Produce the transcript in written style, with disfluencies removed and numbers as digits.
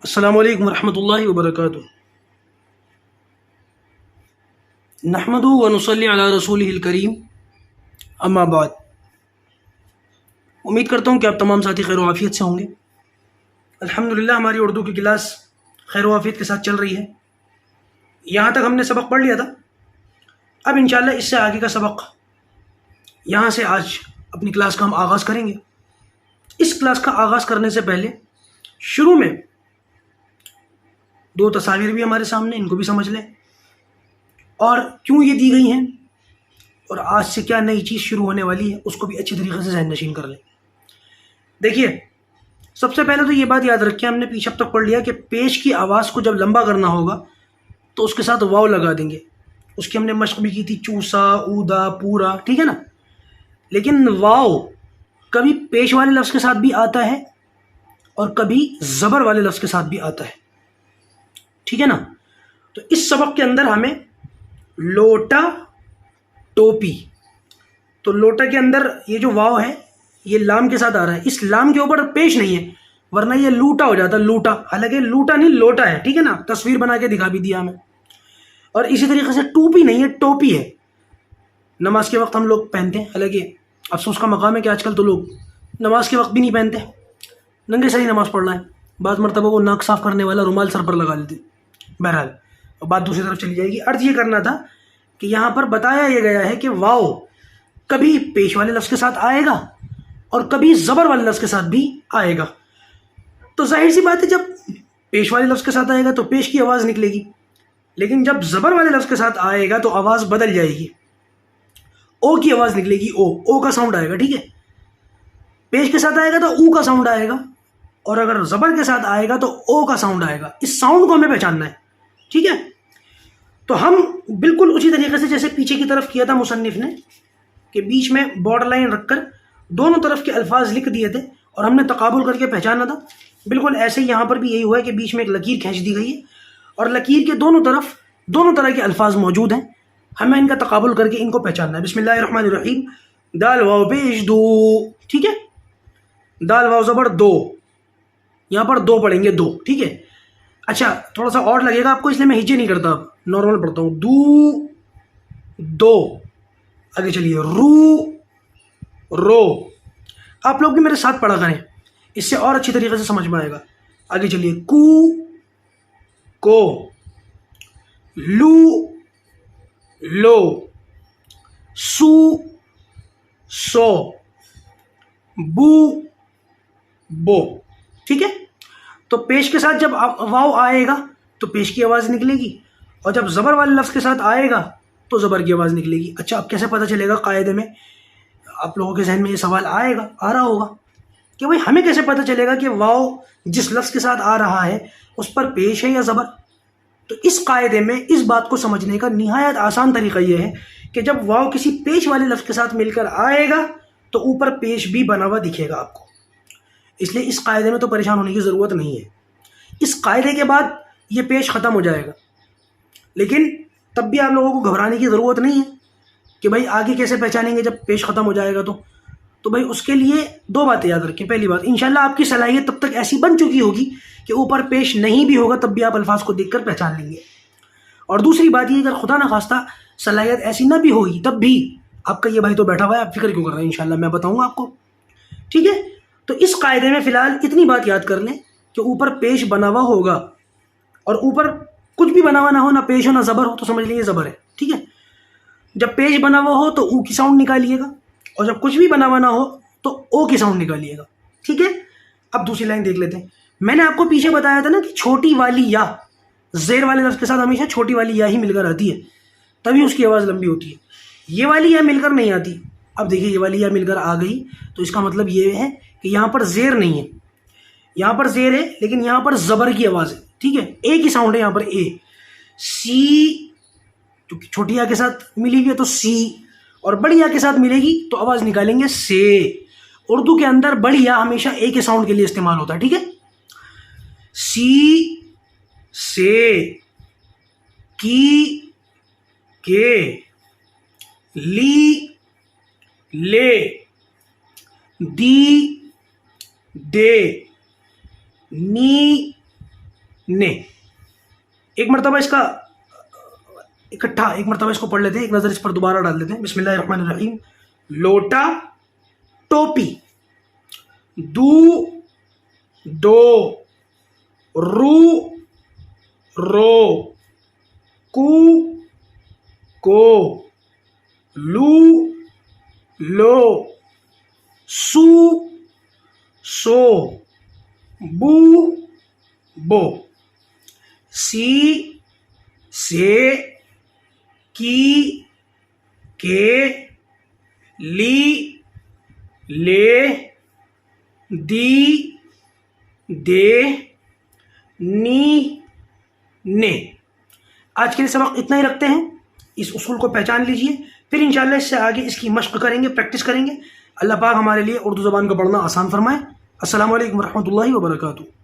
अस्सलामुअलैकुम रहमतुल्लाहि व बरकातुहू। नहमदुहु व नुसल्ली अला रसूलिहिल करीम, अम्मा बाद। उम्मीद करता हूँ कि आप तमाम साथी खैर आफ़ियत से होंगे। अल्हम्दुलिल्लाह हमारी उर्दू की क्लास खैर आफ़ियत के साथ चल रही है। यहाँ तक हमने सबक पढ़ लिया था। अब इंशाअल्लाह इससे आगे का सबक यहाँ से आज अपनी क्लास का हम आगाज़ करेंगे। इस क्लास का आगाज़ करने से पहले शुरू में दो तस्वीर भी हमारे सामने, इनको भी समझ लें और क्यों ये दी गई हैं और आज से क्या नई चीज़ शुरू होने वाली है उसको भी अच्छी तरीके से ज़हन नशीन कर लें। देखिए, सबसे पहले तो ये बात याद रखें, हमने पीछे अब तक पढ़ लिया कि पेश की आवाज़ को जब लंबा करना होगा तो उसके साथ वाव लगा देंगे। उसकी हमने मश्क भी की थी, चूसा, ऊदा, पूरा, ठीक है ना। लेकिन वाव कभी पेश वाले लफ्ज़ के साथ भी आता है और कभी ज़बर वाले लफ्ज़ के साथ भी आता है, ठीक है ना। तो इस सबक के अंदर हमें लोटा, टोपी, तो लोटा के अंदर ये जो वाव है ये लाम के साथ आ रहा है। इस लाम के ऊपर पेश नहीं है, वरना ये लूटा हो जाता, लूटा। हालांकि लूटा नहीं, लोटा है, ठीक है ना। तस्वीर बना के दिखा भी दिया हमें। और इसी तरीके से टोपी नहीं है, टोपी है। नमाज के वक्त हम लोग पहनते हैं, हालांकि अफसोस का मकाम है कि आजकल तो लोग नमाज के वक्त भी नहीं पहनते, नंगे सर ही नमाज पढ़ रहा है। बाज़ मरतबा वो नाक साफ़ करने वाला रुमाल सर पर लगा लेते। बहरहाल और बात दूसरी तरफ चली जाएगी। अर्थ ये करना था कि यहाँ पर बताया ये गया है कि वाव कभी पेश वाले लफ्ज़ के साथ आएगा और कभी ज़बर वाले लफ्ज़ के साथ भी आएगा। तो जाहिर सी बात है, जब पेश वाले लफ्ज़ के साथ आएगा तो पेश की आवाज़ निकलेगी, लेकिन जब ज़बर वाले लफ्ज़ के साथ आएगा तो आवाज़ बदल जाएगी। ओ की आवाज़ निकलेगी, ओ का साउंड आएगा, ठीक है। पेश के साथ आएगा तो ऊ का साउंड आएगा, और अगर ज़बर के साथ आएगा तो ओ का साउंड आएगा। इस साउंड को हमें पहचानना है, ठीक है। तो हम बिल्कुल उसी तरीके से जैसे पीछे की तरफ किया था मुसन्निफ ने, कि बीच में बॉर्डर लाइन रखकर दोनों तरफ के अल्फाज लिख दिए थे और हमने तकाबुल करके पहचाना था। बिल्कुल ऐसे ही यहाँ पर भी यही हुआ है कि बीच में एक लकीर खींच दी गई है और लकीर के दोनों तरफ दोनों तरह के अल्फाज मौजूद हैं। हमें इनका तकाबुल करके इनको पहचानना है। बिस्मिल्लाहिर्रहमानिर्रहीम। दाल वाव पेश दो, ठीक है। दाल वाव ज़बर दो, यहाँ पर दो पढ़ेंगे, दो, ठीक है। अच्छा, थोड़ा सा और लगेगा आपको, इसलिए मैं हिज्जे नहीं करता, अब नॉर्मल पढ़ता हूँ। दू, दो। आगे चलिए, रू, रो। आप लोग भी मेरे साथ पढ़ा करें, इससे और अच्छी तरीके से समझ में आएगा। आगे चलिए, कू, को, लू, लो, सू, सो, बू, बो, ठीक है। तो पेश के साथ जब वाव आएगा तो पेश की आवाज़ निकलेगी, और जब ज़बर वाले लफ्ज़ के साथ आएगा तो ज़बर की आवाज़ निकलेगी। अच्छा, अब कैसे पता चलेगा? कायदे में आप लोगों के जहन में ये सवाल आएगा, आ रहा होगा कि भाई हमें कैसे पता चलेगा कि वाव जिस लफ्ज़ के साथ आ रहा है उस पर पेश है या ज़बर। तो इस कायदे में इस बात को समझने का निहायत आसान तरीका यह है कि जब वाव किसी पेश वाले लफ्ज़ के साथ मिलकर आएगा तो ऊपर पेश भी बना हुआ दिखेगा आपको। इसलिए इस कायदे में तो परेशान होने की ज़रूरत नहीं है। इस कायदे के बाद ये पेश ख़त्म हो जाएगा, लेकिन तब भी आप लोगों को घबराने की ज़रूरत नहीं है कि भाई आगे कैसे पहचानेंगे जब पेश ख़त्म हो जाएगा। तो भाई उसके लिए दो बातें याद रखें। पहली बात, इंशाल्लाह आपकी सलाहियत तब तक ऐसी बन चुकी होगी कि ऊपर पेश नहीं भी होगा तब भी आप अल्फाज को देखकर पहचान लेंगे। और दूसरी बात ये, अगर खुदा न खास्ता सलाहियत ऐसी ना भी होगी तब भी आपका ये भाई तो बैठा हुआ है, आप फिक्र क्यों कर रहे हैं, इंशाल्लाह मैं बताऊँगा आपको, ठीक है। तो इस कायदे में फ़िलहाल इतनी बात याद कर लें कि ऊपर पेश बना हुआ होगा, और ऊपर कुछ भी बना हुआ ना हो, ना पेश हो ना ज़बर हो, तो समझ लीजिए ज़बर है, ठीक है। जब पेश बना हुआ हो तो ऊ की साउंड निकालिएगा, और जब कुछ भी बना हुआ ना हो तो ओ की साउंड निकालिएगा, ठीक है। अब दूसरी लाइन देख लेते हैं। मैंने आपको पीछे बताया था ना कि छोटी वाली या ज़ेर वाले लफ्ज़ के साथ हमेशा छोटी वाली या ही मिलकर आती है, तभी उसकी आवाज़ लंबी होती है। ये वाली या मिलकर नहीं आती। अब देखिए, ये वाली या मिलकर आ गई तो इसका मतलब ये है कि यहाँ पर ज़ेर नहीं है, यहाँ पर ज़ेर है लेकिन यहाँ पर ज़बर की आवाज़ है, ठीक है। ए की साउंड है यहाँ पर, ए। सी तो छोटी या के साथ मिली हुई है तो सी, और बड़ी या के साथ मिलेगी तो आवाज़ निकालेंगे से। उर्दू के अंदर बड़ी या हमेशा ए के साउंड के लिए इस्तेमाल होता है, ठीक है। सी, से, की, के, ली, ले, दी, दे, नी, ने। एक मरतबा इसका इकट्ठा एक मरतबा इसको पढ़ लेते हैं, एक नज़र इस पर दोबारा डाल देते हैं। बिस्मिल्लाहिर्रहमानिर्रहीम। लोटा टोपी, दू दो, रू रो, कू को, लू लो, सू सो, बू बो, सी से, की के, ली ले, दी दे, नी ने। आज के लिए सबक इतना ही रखते हैं। इस उसूल को पहचान लीजिए, फिर इंशाल्लाह इससे आगे इसकी मश्क करेंगे, प्रैक्टिस करेंगे। अल्लाह पाक हमारे लिए उर्दू ज़बान का पढ़ना आसान फरमाए। अस्सलामु अलैकुम रहमतुल्लाहि व बरकातुहू।